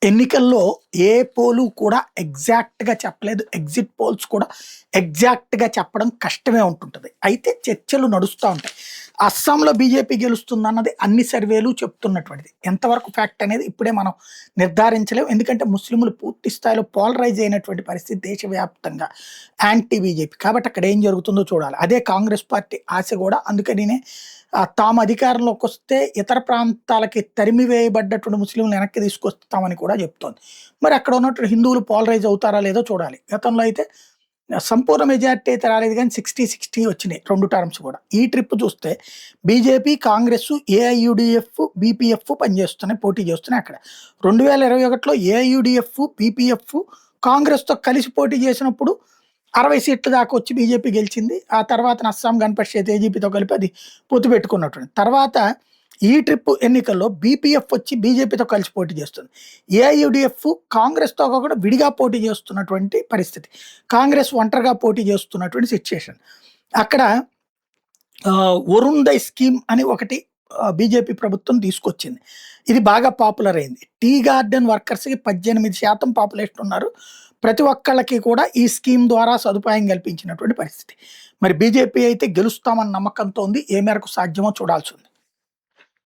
ఎన్నికల్లో ఏ పోలు కూడా ఎగ్జాక్ట్‌గా చెప్పలేదు. ఎగ్జిట్ పోల్స్ కూడా ఎగ్జాక్ట్‌గా చెప్పడం కష్టమే ఉంటుంటది. అయితే చర్చలు నడుస్తా ఉంటాయి. అస్సాంలో బీజేపీ గెలుస్తుందన్నది అన్ని సర్వేలు చెప్తున్నటువంటిది. ఎంతవరకు ఫ్యాక్ట్ అనేది ఇప్పుడే మనం నిర్ధారించలేం. ఎందుకంటే ముస్లింలు పూర్తి స్థాయిలో పోలరైజ్ అయినటువంటి పరిస్థితి దేశవ్యాప్తంగా యాంటీ బీజేపీ. కాబట్టి అక్కడ ఏం జరుగుతుందో చూడాలి. అదే కాంగ్రెస్ పార్టీ ఆశ కూడా. అందుకనినే తాము అధికారంలోకొస్తే ఇతర ప్రాంతాలకి తరిమివేయబడ్డటువంటి ముస్లింలను వెనక్కి తీసుకొస్తామని కూడా చెప్తోంది. మరి అక్కడ ఉన్నటువంటి హిందువులు పోలరైజ్ అవుతారా లేదో చూడాలి. గతంలో అయితే సంపూర్ణ మెజారిటీ అయితే రాలేదు కానీ 60-60 వచ్చినాయి 2 టర్మ్స్ కూడా. ఈ ట్రిప్ చూస్తే బీజేపీ, కాంగ్రెస్, ఏఐయూడీఎఫ్, బీపీఎఫ్ పనిచేస్తున్నాయి, పోటీ చేస్తున్నాయి అక్కడ. 2021లో ఏఐయూడీఎఫ్, బీపీఎఫ్ కాంగ్రెస్‌తో కలిసి పోటీ చేసినప్పుడు 60 సీట్ల దాకా వచ్చి బీజేపీ గెలిచింది. ఆ తర్వాత అస్సాం గణ పరిషత్ ఏజీపీతో కలిపి అది పొత్తు పెట్టుకున్నటువంటి. తర్వాత ఈ ట్రిప్ ఎన్నికల్లో బీపీఎఫ్ వచ్చి బీజేపీతో కలిసి పోటీ చేస్తుంది. ఏఐయూడీఎఫ్ కాంగ్రెస్‌తో కూడా విడిగా పోటీ చేస్తున్నటువంటి పరిస్థితి. కాంగ్రెస్ ఒంటరిగా పోటీ చేస్తున్నటువంటి సిట్యుయేషన్. అక్కడ వరుణ్ దయ్ స్కీమ్ అని ఒకటి బీజేపీ ప్రభుత్వం తీసుకొచ్చింది. ఇది బాగా పాపులర్ అయింది. టీ గార్డెన్ వర్కర్స్‌కి 18% పాపులేషన్ ఉన్నారు. ప్రతి ఒక్కళ్ళకి కూడా ఈ స్కీమ్ ద్వారా సదుపాయం కల్పించినటువంటి పరిస్థితి. మరి బీజేపీ అయితే గెలుస్తామన్న నమ్మకంతో ఉంది. ఏ మేరకు సాధ్యమో చూడాల్సి ఉంది.